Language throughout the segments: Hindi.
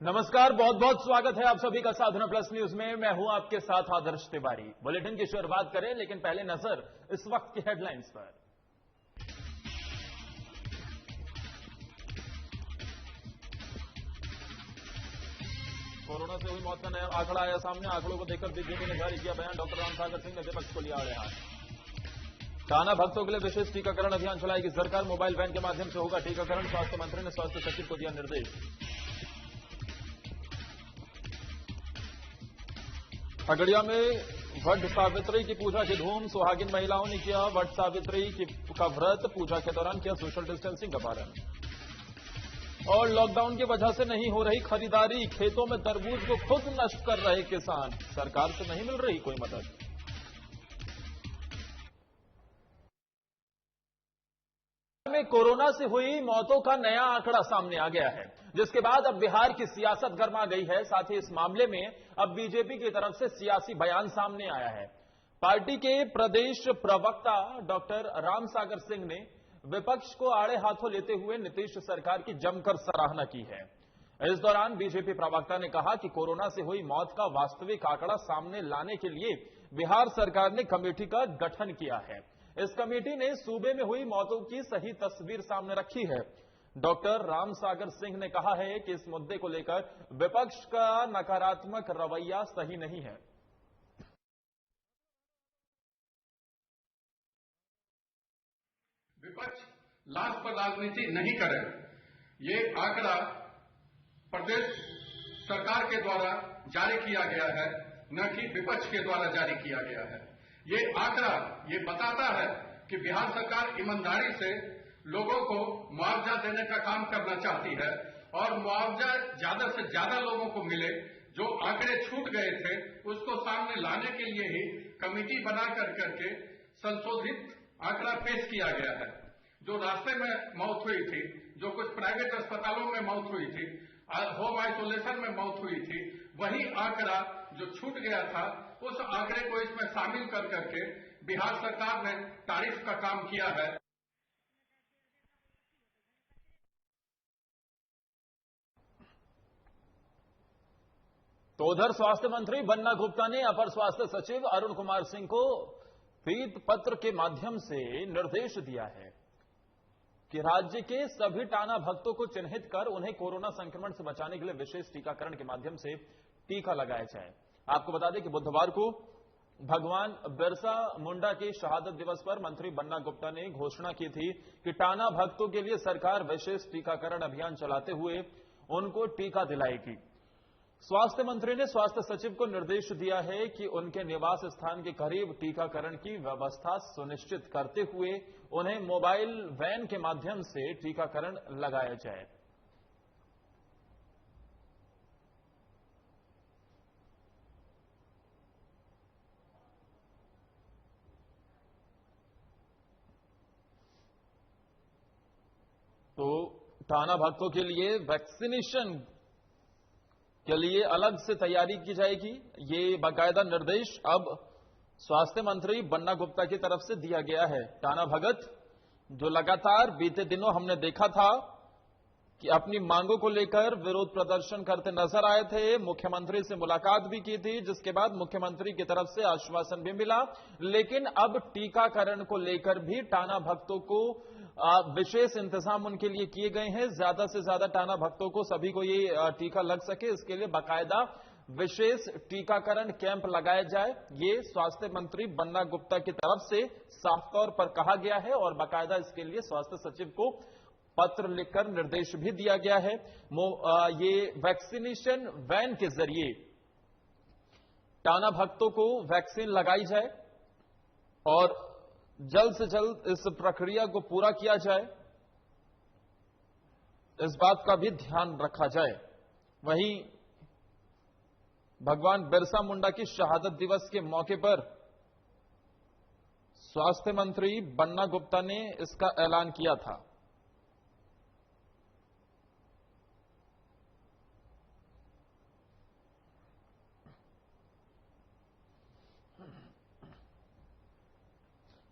नमस्कार, बहुत बहुत स्वागत है आप सभी का साधना प्लस न्यूज में। मैं हूं आपके साथ आदर्श तिवारी। बुलेटिन की शुरुआत करें, लेकिन पहले नजर इस वक्त की हेडलाइंस पर। कोरोना से हुई मौत का नया आंकड़ा आया सामने। आंकड़ों को देखकर बीजेपी ने जारी किया बयान। डॉक्टर रामसागर सिंह ने विपक्ष को लिया आड़े हाथ। टाना भक्तों के लिए विशेष टीकाकरण अभियान चलाएगी सरकार। मोबाइल वैन के माध्यम से होगा टीकाकरण। स्वास्थ्य मंत्री ने स्वास्थ्य सचिव को दिया निर्देश। खगड़िया में वट सावित्री की पूजा की धूम। सुहागिन महिलाओं ने किया वट सावित्री का व्रत। पूजा के दौरान किया सोशल डिस्टेंसिंग का पालन। और लॉकडाउन की वजह से नहीं हो रही खरीदारी। खेतों में तरबूज को खुद नष्ट कर रहे किसान। सरकार से नहीं मिल रही कोई मदद। में कोरोना से हुई मौतों का नया आंकड़ा सामने आ गया है, जिसके बाद अब बिहार की सियासत गर्मा गई है। साथ ही इस मामले में अब बीजेपी की तरफ से सियासी बयान सामने आया है। पार्टी के प्रदेश प्रवक्ता डॉक्टर रामसागर सिंह ने विपक्ष को आड़े हाथों लेते हुए नीतीश सरकार की जमकर सराहना की है। इस दौरान बीजेपी प्रवक्ता ने कहा कि कोरोना से हुई मौत का वास्तविक आंकड़ा सामने लाने के लिए बिहार सरकार ने कमेटी का गठन किया है। इस कमेटी ने सूबे में हुई मौतों की सही तस्वीर सामने रखी है। डॉक्टर रामसागर सिंह ने कहा है कि इस मुद्दे को लेकर विपक्ष का नकारात्मक रवैया सही नहीं है। विपक्ष लाश पर राजनीति नहीं करे। ये आंकड़ा प्रदेश सरकार के द्वारा जारी किया गया है, न कि विपक्ष के द्वारा जारी किया गया है। ये आंकड़ा ये बताता है कि बिहार सरकार ईमानदारी से लोगों को मुआवजा देने का काम करना चाहती है और मुआवजा ज्यादा से ज्यादा लोगों को मिले। जो आंकड़े छूट गए थे उसको सामने लाने के लिए ही कमेटी बना करके संशोधित आंकड़ा पेश किया गया है। जो रास्ते में मौत हुई थी, जो कुछ प्राइवेट अस्पतालों में मौत हुई थी, होम आइसोलेशन में मौत हुई थी, वही आंकड़ा जो छूट गया था उस आंकड़े को इसमें शामिल करके बिहार सरकार ने तारीफ का काम किया है। तो उधर स्वास्थ्य मंत्री बन्ना गुप्ता ने अपर स्वास्थ्य सचिव अरुण कुमार सिंह को पीत पत्र के माध्यम से निर्देश दिया है कि राज्य के सभी टाना भक्तों को चिन्हित कर उन्हें कोरोना संक्रमण से बचाने के लिए विशेष टीकाकरण के माध्यम से टीका लगाया जाए। आपको बता दें कि बुधवार को भगवान बिरसा मुंडा के शहादत दिवस पर मंत्री बन्ना गुप्ता ने घोषणा की थी कि टाना भक्तों के लिए सरकार विशेष टीकाकरण अभियान चलाते हुए उनको टीका दिलाएगी। स्वास्थ्य मंत्री ने स्वास्थ्य सचिव को निर्देश दिया है कि उनके निवास स्थान के करीब टीकाकरण की व्यवस्था सुनिश्चित करते हुए उन्हें मोबाइल वैन के माध्यम से टीकाकरण लगाया जाए। तो टाना भक्तों के लिए वैक्सीनेशन के लिए अलग से तैयारी की जाएगी। ये बाकायदा निर्देश अब स्वास्थ्य मंत्री बन्ना गुप्ता की तरफ से दिया गया है। टाना भगत जो लगातार बीते दिनों हमने देखा था कि अपनी मांगों को लेकर विरोध प्रदर्शन करते नजर आए थे, मुख्यमंत्री से मुलाकात भी की थी, जिसके बाद मुख्यमंत्री की तरफ से आश्वासन भी मिला। लेकिन अब टीकाकरण को लेकर भी टाना भक्तों को विशेष इंतजाम उनके लिए किए गए हैं। ज्यादा से ज्यादा टाना भक्तों को सभी को ये टीका लग सके, इसके लिए बाकायदा विशेष टीकाकरण कैंप लगाया जाए। ये स्वास्थ्य मंत्री बन्ना गुप्ता की तरफ से साफ तौर पर कहा गया है और बाकायदा इसके लिए स्वास्थ्य सचिव को पत्र लिखकर निर्देश भी दिया गया है। ये वैक्सीनेशन वैन के जरिए टाना भक्तों को वैक्सीन लगाई जाए और जल्द से जल्द इस प्रक्रिया को पूरा किया जाए, इस बात का भी ध्यान रखा जाए। वहीं भगवान बिरसा मुंडा की शहादत दिवस के मौके पर स्वास्थ्य मंत्री बन्ना गुप्ता ने इसका ऐलान किया था।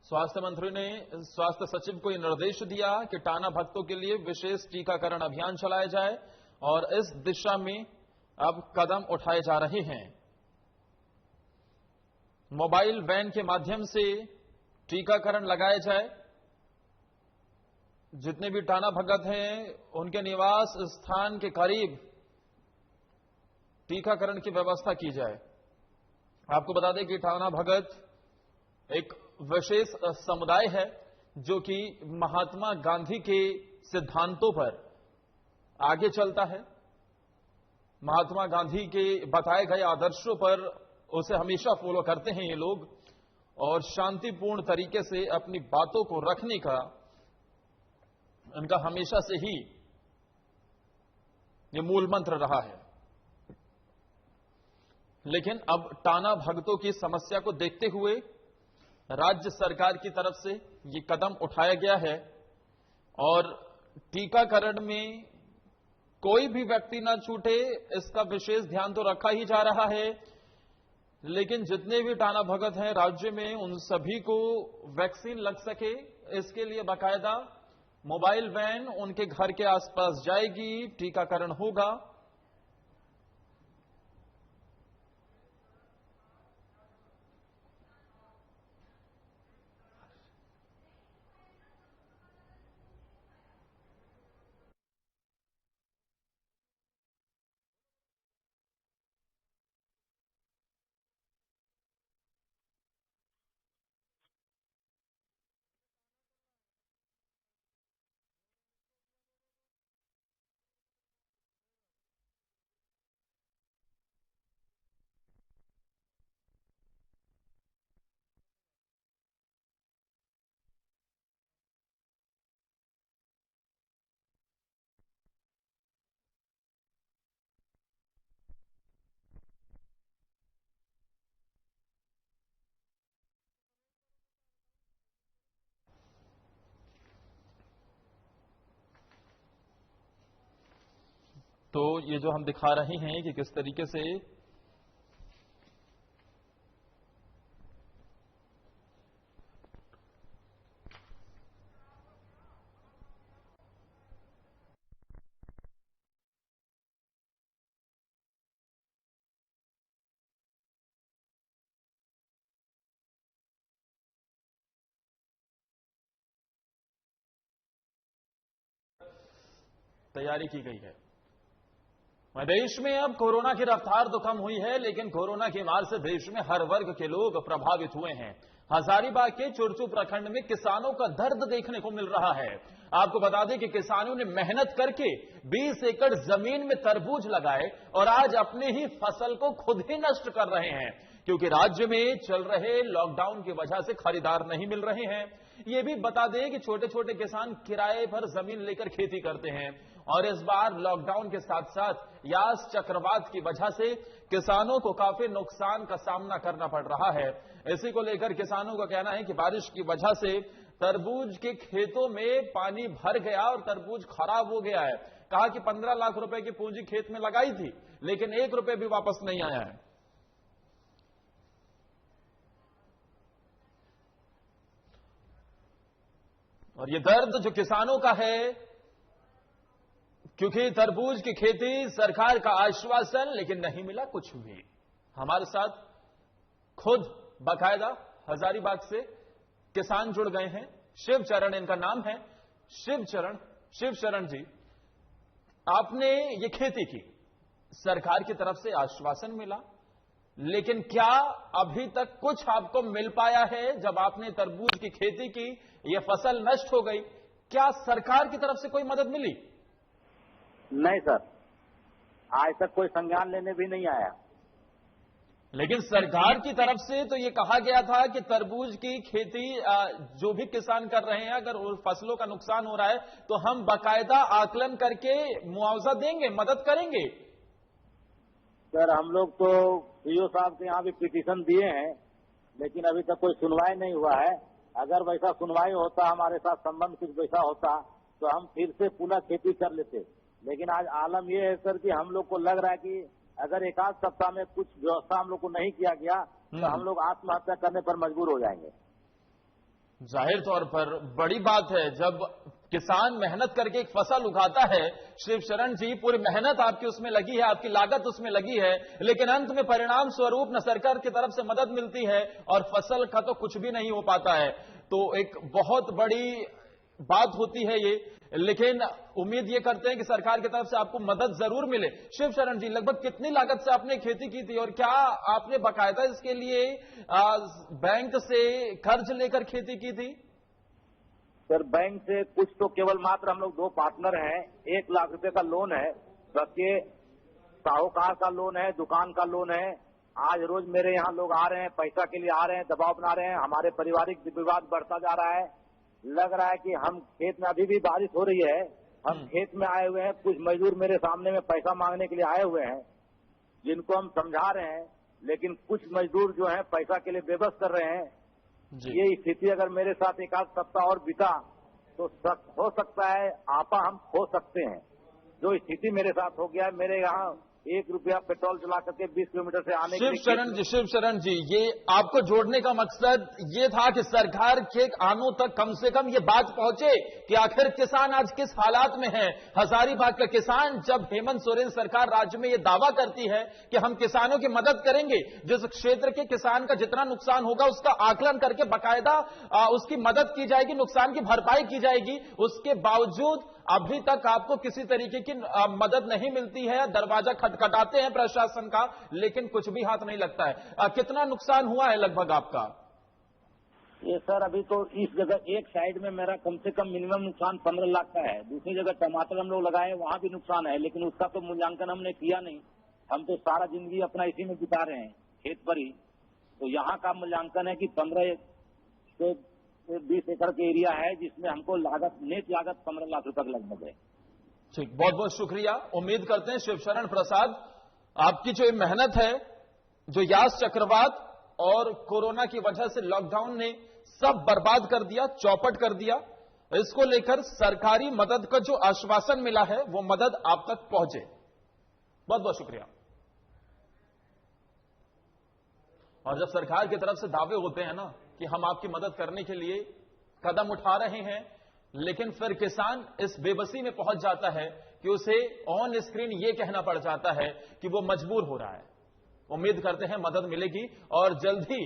स्वास्थ्य मंत्री ने स्वास्थ्य सचिव को यह निर्देश दिया कि टाना भक्तों के लिए विशेष टीकाकरण अभियान चलाया जाए और इस दिशा में अब कदम उठाए जा रहे हैं। मोबाइल वैन के माध्यम से टीकाकरण लगाया जाए। जितने भी टाना भगत हैं उनके निवास स्थान के करीब टीकाकरण की व्यवस्था की जाए। आपको बता दें कि टाना भगत एक विशेष समुदाय है जो कि महात्मा गांधी के सिद्धांतों पर आगे चलता है। महात्मा गांधी के बताए गए आदर्शों पर उसे हमेशा फॉलो करते हैं ये लोग, और शांतिपूर्ण तरीके से अपनी बातों को रखने का इनका हमेशा से ही ये मूल मंत्र रहा है। लेकिन अब टाना भगतों की समस्या को देखते हुए राज्य सरकार की तरफ से ये कदम उठाया गया है और टीकाकरण में कोई भी व्यक्ति ना छूटे इसका विशेष ध्यान तो रखा ही जा रहा है। लेकिन जितने भी टाना भगत हैं राज्य में उन सभी को वैक्सीन लग सके इसके लिए बाकायदा मोबाइल वैन उनके घर के आसपास जाएगी, टीकाकरण होगा। तो ये जो हम दिखा रहे हैं कि किस तरीके से तैयारी की गई है। देश में अब कोरोना की रफ्तार तो कम हुई है, लेकिन कोरोना की मार से देश में हर वर्ग के लोग प्रभावित हुए हैं। हजारीबाग के चुरचू प्रखंड में किसानों का दर्द देखने को मिल रहा है। आपको बता दें कि किसानों ने मेहनत करके 20 एकड़ जमीन में तरबूज लगाए और आज अपने ही फसल को खुद ही नष्ट कर रहे हैं, क्योंकि राज्य में चल रहे लॉकडाउन की वजह से खरीदार नहीं मिल रहे हैं। ये भी बता दें कि छोटे छोटे किसान किराए पर जमीन लेकर खेती करते हैं और इस बार लॉकडाउन के साथ साथ यास चक्रवात की वजह से किसानों को काफी नुकसान का सामना करना पड़ रहा है। इसी को लेकर किसानों का कहना है कि बारिश की वजह से तरबूज के खेतों में पानी भर गया और तरबूज खराब हो गया है। कहा कि 15 लाख रुपए की पूंजी खेत में लगाई थी, लेकिन 1 रुपए भी वापस नहीं आया है। और ये दर्द जो किसानों का है, क्योंकि तरबूज की खेती सरकार का आश्वासन, लेकिन नहीं मिला कुछ भी। हमारे साथ खुद बाकायदा हजारीबाग से किसान जुड़ गए हैं। शिवचरण इनका नाम है। शिवचरण जी, आपने ये खेती की, सरकार की तरफ से आश्वासन मिला, लेकिन क्या अभी तक कुछ आपको मिल पाया है? जब आपने तरबूज की खेती की, ये फसल नष्ट हो गई, क्या सरकार की तरफ से कोई मदद मिली? नहीं सर, आज तक कोई संज्ञान लेने भी नहीं आया। लेकिन सरकार की तरफ से तो ये कहा गया था कि तरबूज की खेती जो भी किसान कर रहे हैं, अगर फसलों का नुकसान हो रहा है तो हम बाकायदा आकलन करके मुआवजा देंगे, मदद करेंगे। सर, हम लोग तो सीओ साहब के यहाँ भी पिटीशन दिए हैं, लेकिन अभी तक कोई सुनवाई नहीं हुआ है। अगर वैसा सुनवाई होता, हमारे साथ संबंध कुछ वैसा होता, तो हम फिर से पुनः खेती कर लेते। लेकिन आज आलम यह है सर कि हम लोग को लग रहा है कि अगर 1 आध सप्ताह में कुछ व्यवस्था हम लोग को नहीं किया गया तो हम लोग आत्महत्या करने पर मजबूर हो जाएंगे। जाहिर तौर पर बड़ी बात है, जब किसान मेहनत करके एक फसल उगाता है, शिव शरण जी, पूरी मेहनत आपकी उसमें लगी है, आपकी लागत उसमें लगी है, लेकिन अंत में परिणाम स्वरूप न सरकार की तरफ से मदद मिलती है और फसल का तो कुछ भी नहीं हो पाता है। तो एक बहुत बड़ी बात होती है ये, लेकिन उम्मीद ये करते हैं कि सरकार की तरफ से आपको मदद जरूर मिले। शिव शरण जी, लगभग कितनी लागत से आपने खेती की थी और क्या आपने बाकायदा इसके लिए बैंक से कर्ज लेकर खेती की थी? सर, बैंक से कुछ तो केवल मात्र हम लोग 2 पार्टनर हैं, 1 लाख रुपए का लोन है, बाकी साहूकार का लोन है, दुकान का लोन है। आज रोज मेरे यहाँ लोग आ रहे हैं, पैसा के लिए आ रहे हैं, दबाव बना रहे हैं, हमारे पारिवारिक विवाद बढ़ता जा रहा है। लग रहा है कि हम खेत में, अभी भी बारिश हो रही है, हम खेत में आए हुए हैं, कुछ मजदूर मेरे सामने में पैसा मांगने के लिए आए हुए हैं, जिनको हम समझा रहे हैं, लेकिन कुछ मजदूर जो है पैसा के लिए बेबस कर रहे हैं। ये स्थिति अगर मेरे साथ 1 सप्ताह और बीता तो हो सकता है आपा हम खो सकते हैं। जो स्थिति मेरे साथ हो गया है, मेरे यहाँ 1 रुपया पेट्रोल चला करके 20 किलोमीटर से आने के लिए। शिव शरण जी, ये आपको जोड़ने का मकसद ये था कि सरकार के कानों तक कम से कम ये बात पहुंचे कि आखिर किसान आज किस हालात में है। हजारीबाग का किसान, जब हेमंत सोरेन सरकार राज्य में ये दावा करती है कि हम किसानों की मदद करेंगे, जिस क्षेत्र के किसान का जितना नुकसान होगा उसका आकलन करके बाकायदा उसकी मदद की जाएगी, नुकसान की भरपाई की जाएगी, उसके बावजूद अभी तक आपको किसी तरीके की मदद नहीं मिलती है। दरवाजा खटखटाते हैं प्रशासन का, लेकिन कुछ भी हाथ नहीं लगता है। कितना नुकसान हुआ है लगभग आपका? ये सर, अभी तो इस जगह एक साइड में मेरा कम से कम मिनिमम नुकसान 15 लाख का है। दूसरी जगह टमाटर हम लोग लगाए, वहां भी नुकसान है, लेकिन उसका तो मूल्यांकन हमने किया नहीं। हम तो सारा जिंदगी अपना इसी में बिता रहे हैं, खेत पर ही। तो यहाँ का मूल्यांकन है कि 15 से 20 एकड़ के एरिया है, जिसमें हमको नेट लागत 15 लाख रुपए लगभग है। ठीक, बहुत बहुत शुक्रिया। उम्मीद करते हैं शिवशरण प्रसाद, आपकी जो मेहनत है, जो यास चक्रवात और कोरोना की वजह से लॉकडाउन ने सब बर्बाद कर दिया, चौपट कर दिया, इसको लेकर सरकारी मदद का जो आश्वासन मिला है वो मदद आप तक पहुंचे। बहुत बहुत शुक्रिया। और जब सरकार की तरफ से दावे होते हैं ना कि हम आपकी मदद करने के लिए कदम उठा रहे हैं, लेकिन फिर किसान इस बेबसी में पहुंच जाता है कि उसे ऑन स्क्रीन यह कहना पड़ जाता है कि वो मजबूर हो रहा है। उम्मीद करते हैं मदद मिलेगी और जल्द ही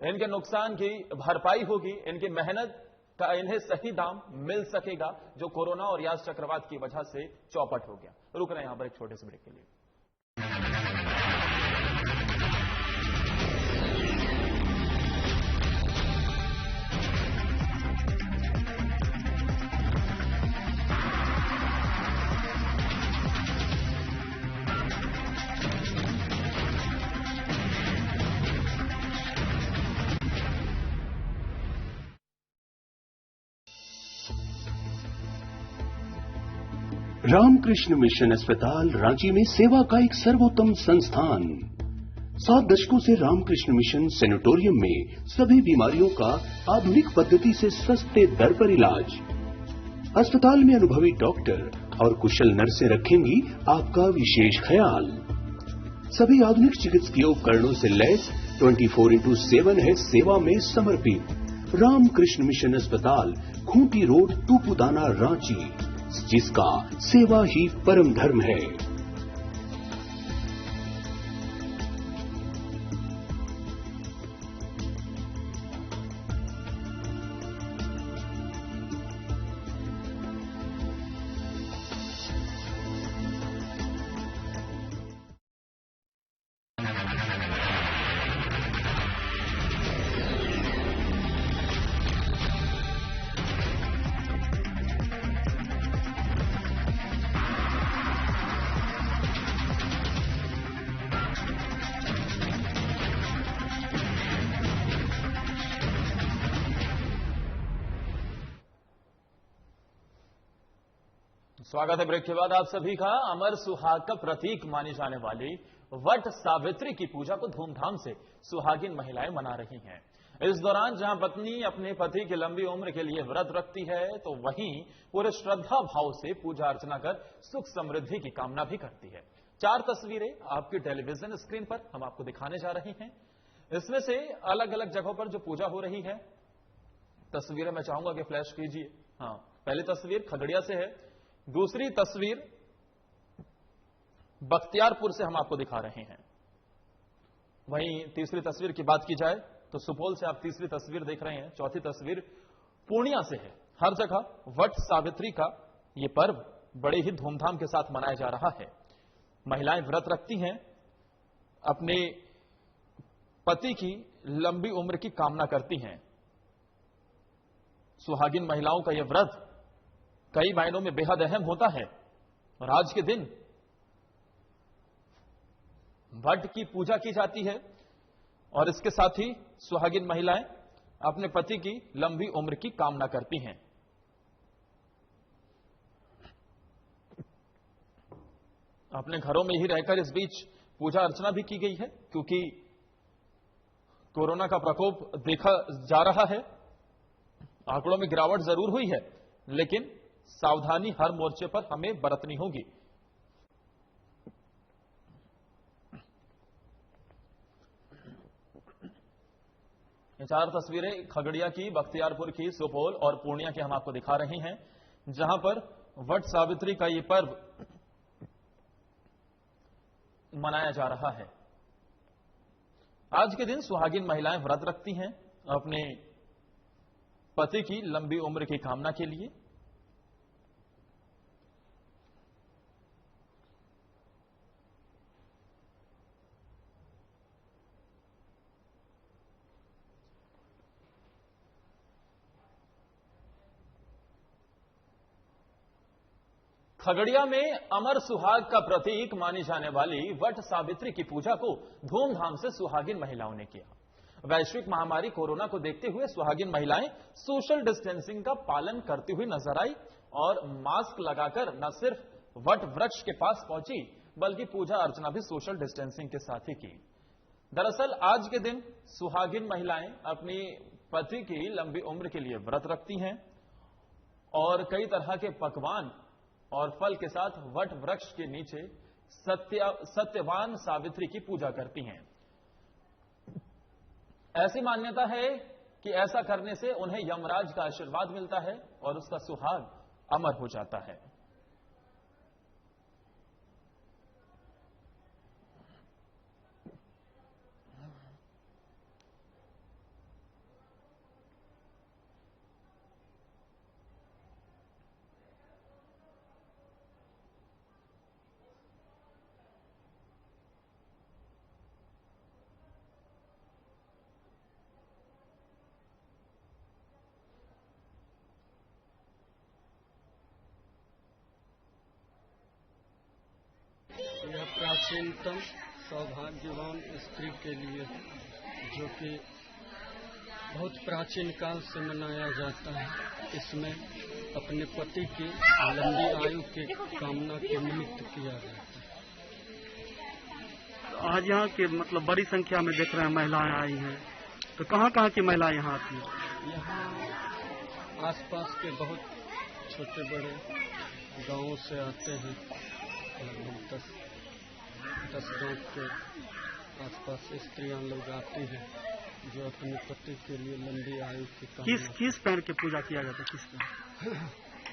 इनके नुकसान की भरपाई होगी, इनकी मेहनत का इन्हें सही दाम मिल सकेगा, जो कोरोना और यास चक्रवात की वजह से चौपट हो गया। रुक रहे हैं यहां पर एक छोटे से ब्रेक के लिए। रामकृष्ण मिशन अस्पताल रांची में सेवा का एक सर्वोत्तम संस्थान। 7 दशकों से रामकृष्ण मिशन सैनिटोरियम में सभी बीमारियों का आधुनिक पद्धति से सस्ते दर पर इलाज। अस्पताल में अनुभवी डॉक्टर और कुशल नर्सें रखेंगी आपका विशेष ख्याल। सभी आधुनिक चिकित्सकीय उपकरणों से लैस 24/7 है सेवा में समर्पित। रामकृष्ण मिशन अस्पताल, खूंटी रोड, तूपुदाना, रांची, जिसका सेवा ही परम धर्म है। स्वागत है ब्रेक के बाद आप सभी का। अमर सुहाग का प्रतीक मानी जाने वाली वट सावित्री की पूजा को धूमधाम से सुहागिन महिलाएं मना रही हैं। इस दौरान जहां पत्नी अपने पति की लंबी उम्र के लिए व्रत रखती है, तो वहीं पूरे श्रद्धा भाव से पूजा अर्चना कर सुख समृद्धि की कामना भी करती है। 4 तस्वीरें आपकी टेलीविजन स्क्रीन पर हम आपको दिखाने जा रहे हैं। इसमें से अलग अलग जगहों पर जो पूजा हो रही है, तस्वीरें मैं चाहूंगा कि फ्लैश कीजिए। हाँ, पहली तस्वीर खगड़िया से है, दूसरी तस्वीर बख्तियारपुर से हम आपको दिखा रहे हैं। वहीं तीसरी तस्वीर की बात की जाए तो सुपौल से आप तीसरी तस्वीर देख रहे हैं। चौथी तस्वीर पूर्णिया से है। हर जगह वट सावित्री का यह पर्व बड़े ही धूमधाम के साथ मनाया जा रहा है। महिलाएं व्रत रखती हैं, अपने पति की लंबी उम्र की कामना करती हैं। सुहागिन महिलाओं का यह व्रत कई मायनों में बेहद अहम होता है और आज के दिन वट की पूजा की जाती है और इसके साथ ही सुहागिन महिलाएं अपने पति की लंबी उम्र की कामना करती हैं। अपने घरों में ही रहकर इस बीच पूजा अर्चना भी की गई है, क्योंकि कोरोना का प्रकोप देखा जा रहा है। आंकड़ों में गिरावट जरूर हुई है, लेकिन सावधानी हर मोर्चे पर हमें बरतनी होगी। ये चार तस्वीरें खगड़िया की, बख्तियारपुर की, सुपौल और पूर्णिया की हम आपको दिखा रहे हैं, जहां पर वट सावित्री का ये पर्व मनाया जा रहा है। आज के दिन सुहागिन महिलाएं व्रत रखती हैं अपने पति की लंबी उम्र की कामना के लिए। खगड़िया में अमर सुहाग का प्रतीक मानी जाने वाली वट सावित्री की पूजा को धूमधाम से सुहागिन महिलाओं ने किया। वैश्विक महामारी कोरोना को देखते हुए सुहागिन महिलाएं सोशल डिस्टेंसिंग का पालन करती हुई नजर आई और मास्क लगाकर न सिर्फ वट वृक्ष के पास पहुंची, बल्कि पूजा अर्चना भी सोशल डिस्टेंसिंग के साथ ही की। दरअसल आज के दिन सुहागिन महिलाएं अपनी पति की लंबी उम्र के लिए व्रत रखती हैं और कई तरह के पकवान और फल के साथ वट वृक्ष के नीचे सत्यवान सावित्री की पूजा करती हैं। ऐसी मान्यता है कि ऐसा करने से उन्हें यमराज का आशीर्वाद मिलता है और उसका सुहाग अमर हो जाता है। यह प्राचीनतम सौभाग्यवान स्त्री के लिए है, जो कि बहुत प्राचीन काल से मनाया जाता है। इसमें अपने पति की लंबी आयु की कामना के निमित्त किया जाता है। आज यहाँ के मतलब बड़ी संख्या में देख रहे हैं महिलाएं आई हैं, तो कहाँ की महिलाएं यहाँ आती हैं? यहाँ आसपास के बहुत छोटे बड़े गांवों से आते हैं। लगभग 10 गांव के आसपास स्त्रियां लोग आती हैं, जो अपने पति के लिए लंबी आयु की कामना। किस पेड़ की पूजा किया जाता है? किस पेड़?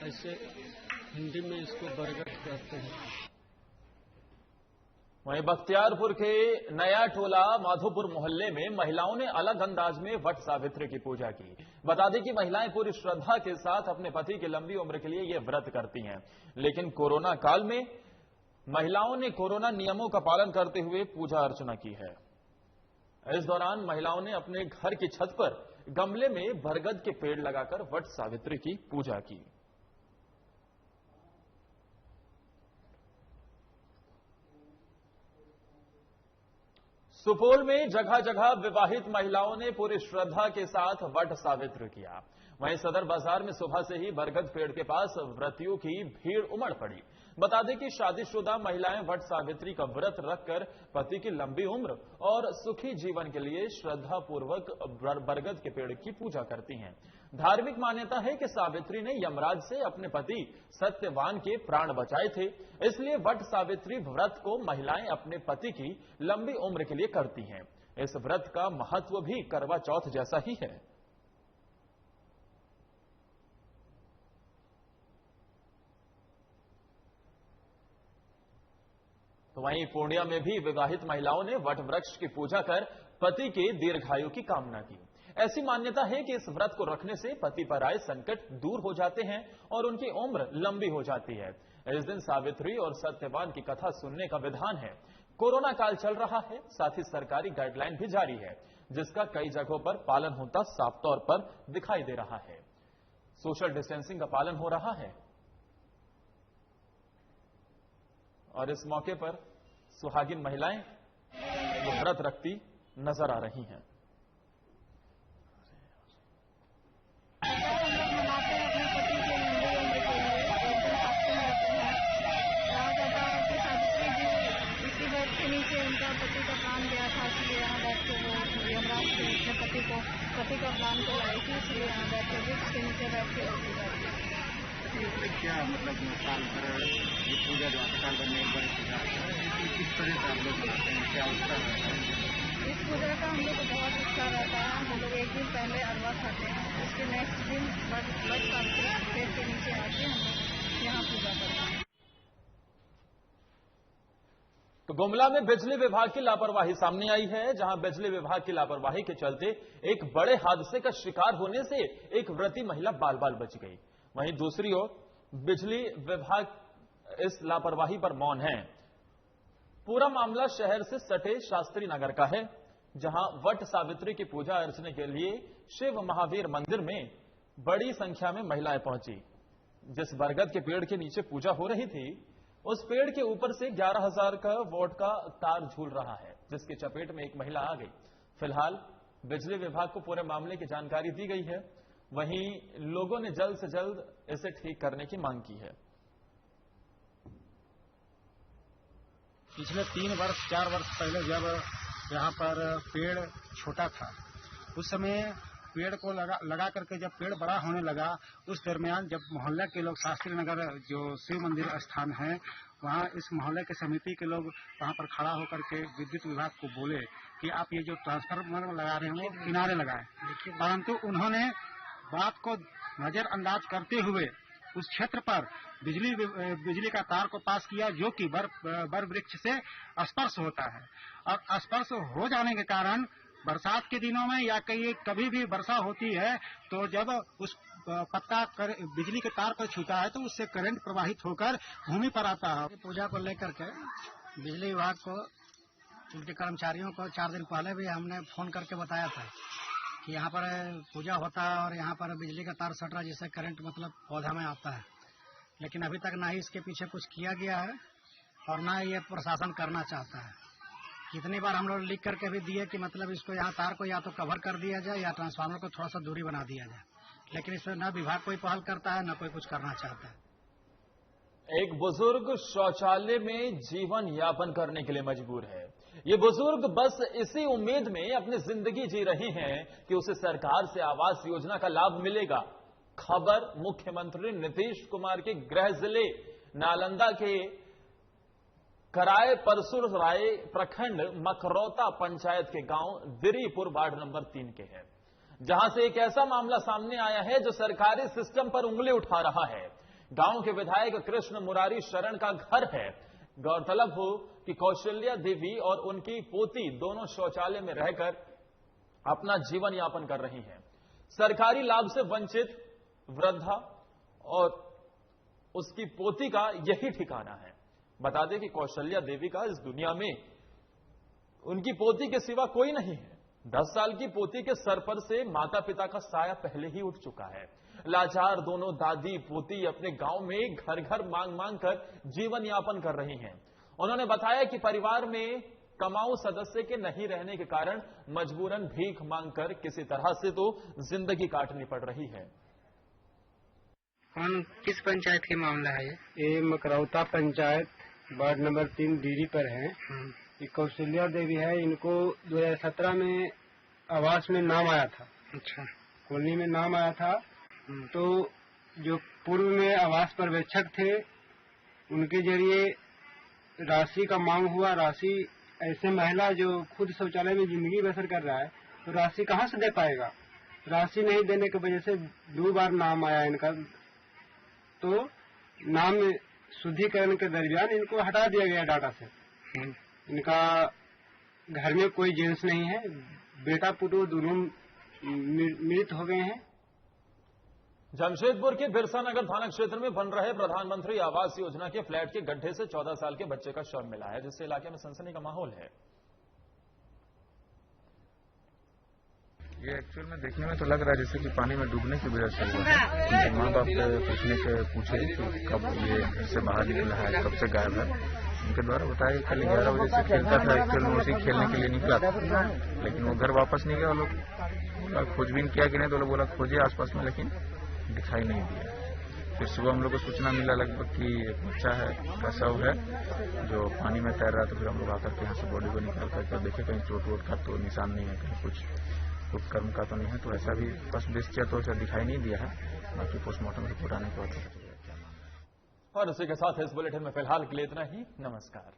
ऐसे हिंदी में इसको बरगद कहते हैं। वहीं बख्तियारपुर के नया टोला माधोपुर मोहल्ले में महिलाओं ने अलग अंदाज में वट सावित्री की पूजा की। बता दें कि महिलाएं पूरी श्रद्धा के साथ अपने पति की लंबी उम्र के लिए ये व्रत करती हैं, लेकिन कोरोना काल में महिलाओं ने कोरोना नियमों का पालन करते हुए पूजा अर्चना की है। इस दौरान महिलाओं ने अपने घर की छत पर गमले में बरगद के पेड़ लगाकर वट सावित्री की पूजा की। सुपौल में जगह जगह विवाहित महिलाओं ने पूरी श्रद्धा के साथ वट सावित्री किया। वहीं सदर बाजार में सुबह से ही बरगद पेड़ के पास व्रतियों की भीड़ उमड़ पड़ी। बता दें कि शादीशुदा महिलाएं वट सावित्री का व्रत रखकर पति की लंबी उम्र और सुखी जीवन के लिए श्रद्धापूर्वक बरगद के पेड़ की पूजा करती हैं। धार्मिक मान्यता है कि सावित्री ने यमराज से अपने पति सत्यवान के प्राण बचाए थे, इसलिए वट सावित्री व्रत को महिलाएं अपने पति की लंबी उम्र के लिए करती हैं। इस व्रत का महत्व भी करवा चौथ जैसा ही है। तो वहीं पूर्णिया में भी विवाहित महिलाओं ने वट वृक्ष की पूजा कर पति के दीर्घायु की कामना की। ऐसी मान्यता है कि इस व्रत को रखने से पति पर आए संकट दूर हो जाते हैं और उनकी उम्र लंबी हो जाती है। इस दिन सावित्री और सत्यवान की कथा सुनने का विधान है। कोरोना काल चल रहा है, साथ ही सरकारी गाइडलाइन भी जारी है, जिसका कई जगहों पर पालन होता साफ तौर पर दिखाई दे रहा है। सोशल डिस्टेंसिंग का पालन हो रहा है और इस मौके पर सुहागिन महिलाएं व्रत रखती नजर आ रही हैं। पति का प्लान को लाई थी, इसलिए यहाँ बैठे वृक्ष के नीचे बैठ के रोटी जाती है। क्या मतलब साल भर ये पूजा जो साल भर में एक बार पूजा किस तरह से आप लोग बनाते हैं, क्या उत्साह रहता है? इस पूजा का हम लोग को बहुत उत्साह रहता है। हम लोग एक दिन पहले अरवा खाते हैं, उसके नेक्स्ट दिन वट सावित्री पेड़ के नीचे आके हम लोग यहाँ पूजा करते हैं। तो गुमला में बिजली विभाग की लापरवाही सामने आई है, जहां बिजली विभाग की लापरवाही के चलते एक बड़े हादसे का शिकार होने से एक व्रती महिला बाल बाल बच गई। वहीं दूसरी ओर बिजली विभाग इस लापरवाही पर मौन है। पूरा मामला शहर से सटे शास्त्री नगर का है, जहां वट सावित्री की पूजा अर्चने के लिए शिव महावीर मंदिर में बड़ी संख्या में महिलाएं पहुंची। जिस बरगद के पेड़ के नीचे पूजा हो रही थी, उस पेड़ के ऊपर से 11,000 का वोट का तार झूल रहा है, जिसकी चपेट में एक महिला आ गई। फिलहाल बिजली विभाग को पूरे मामले की जानकारी दी गई है। वहीं लोगों ने जल्द से जल्द इसे ठीक करने की मांग की है। पिछले 3 वर्ष 4 वर्ष पहले जब यहाँ पर पेड़ छोटा था, उस समय पेड़ को लगा करके जब पेड़ बड़ा होने लगा, उस दरमियान जब मोहल्ले के लोग शास्त्री नगर जो शिव मंदिर स्थान है, वहाँ इस मोहल्ले के समिति के लोग वहाँ पर खड़ा होकर के विद्युत विभाग को बोले कि आप ये जो ट्रांसफार्मर लगा रहे हैं वो किनारे लगाएं, परंतु उन्होंने बात को नजरअंदाज करते हुए उस क्षेत्र पर बिजली का तार को पास किया, जो कि बर वृक्ष से स्पर्श होता है। और स्पर्श हो जाने के कारण बरसात के दिनों में या कभी भी वर्षा होती है, तो जब उस पत्ता बिजली के तार पर छूता है तो उससे करंट प्रवाहित होकर भूमि पर आता है। पूजा को लेकर के बिजली विभाग को, उनके कर्मचारियों को 4 दिन पहले भी हमने फोन करके बताया था कि यहाँ पर पूजा होता है और यहाँ पर बिजली का तार सट रहा है, जिससे करंट मतलब पौधा में आता है। लेकिन अभी तक ना ही इसके पीछे कुछ किया गया है और ना ये प्रशासन करना चाहता है। कितनी बार हम लोग लिख करके भी दिए कि मतलब इसको यहाँ तार को या तो कवर कर दिया जाए या ट्रांसफार्मर को थोड़ा सा दूरी बना दिया जाए, लेकिन इसमें न विभाग कोई पहल करता है, न कोई कुछ करना चाहता है। एक बुजुर्ग शौचालय में जीवन यापन करने के लिए मजबूर है। ये बुजुर्ग बस इसी उम्मीद में अपनी जिंदगी जी रहे हैं कि उसे सरकार से आवास योजना का लाभ मिलेगा। खबर मुख्यमंत्री नीतीश कुमार के गृह जिले नालंदा के कराए परसुर राय प्रखंड मकरौता पंचायत के गांव दिरीपुर वार्ड नंबर 3 के है, जहां से एक ऐसा मामला सामने आया है जो सरकारी सिस्टम पर उंगली उठा रहा है। गांव के विधायक कृष्ण मुरारी शरण का घर है। गौरतलब हो कि कौशल्या देवी और उनकी पोती दोनों शौचालय में रहकर अपना जीवन यापन कर रही हैं। सरकारी लाभ से वंचित वृद्धा और उसकी पोती का यही ठिकाना है। बता दें कि कौशल्या देवी का इस दुनिया में उनकी पोती के सिवा कोई नहीं है। 10 साल की पोती के सर पर से माता पिता का साया पहले ही उठ चुका है। लाचार दोनों दादी पोती अपने गांव में घर घर मांग मांग कर जीवन यापन कर रही हैं। उन्होंने बताया कि परिवार में कमाऊ सदस्य के नहीं रहने के कारण मजबूरन भीख मांगकर किसी तरह से तो जिंदगी काटनी पड़ रही है। कौन किस पंचायत के मामला है ये मकरौता पंचायत वार्ड नंबर 3 डीरी पर है। ये कौशल्या देवी है। इनको 2017 में आवास में नाम आया था। अच्छा, कॉलोनी में नाम आया था। तो जो पूर्व में आवास पर्यवेक्षक थे, उनके जरिए राशि का मांग हुआ। राशि ऐसे महिला जो खुद शौचालय में जिंदगी बसर कर रहा है, तो राशि कहाँ से दे पाएगा। राशि नहीं देने की वजह से 2 बार नाम आया इनका। तो नाम शुद्धिकरण के दरमियान इनको हटा दिया गया डाटा से। इनका घर में कोई जेंट्स नहीं है, बेटा पुतो दोनों मृत हो गए हैं। जमशेदपुर के बिरसा नगर थाना क्षेत्र में बन रहे प्रधानमंत्री आवास योजना के फ्लैट के गड्ढे से 14 साल के बच्चे का शव मिला है, जिससे इलाके में सनसनी का माहौल है। ये एक्चुअल में देखने में तो लग रहा है जैसे कि पानी में डूबने की वजह से हुआ है। माँ बाप से पूछने से पूछे कि कब ये से बाहर निकला है, कब से गायब है। उनके द्वारा बताया कि कल 11 बजे से खेलता था, एक्चुअल में उसी खेलने के लिए निकला था, लेकिन वो घर वापस नहीं गया। वो लोग खोजबीन किया कि नहीं, तो लोग बोला खोजे आसपास में, लेकिन दिखाई नहीं दिया। फिर सुबह हम लोग को सूचना मिला लगभग कि एक बच्चा है का शव है जो पानी में तैर रहा था। फिर हम लोग आकर के यहाँ से बॉडी को निकाल करके देखे, कहीं चोट वोट का तो निशान नहीं है, कहीं कुछ उपकर्म का तो नहीं है, तो ऐसा भी बस बेस्टिया तो दिखाई नहीं दिया है। बाकी पोस्टमार्टम रिपोर्ट आने के बाद। और इसी के साथ इस बुलेटिन में फिलहाल के लिए इतना ही। नमस्कार।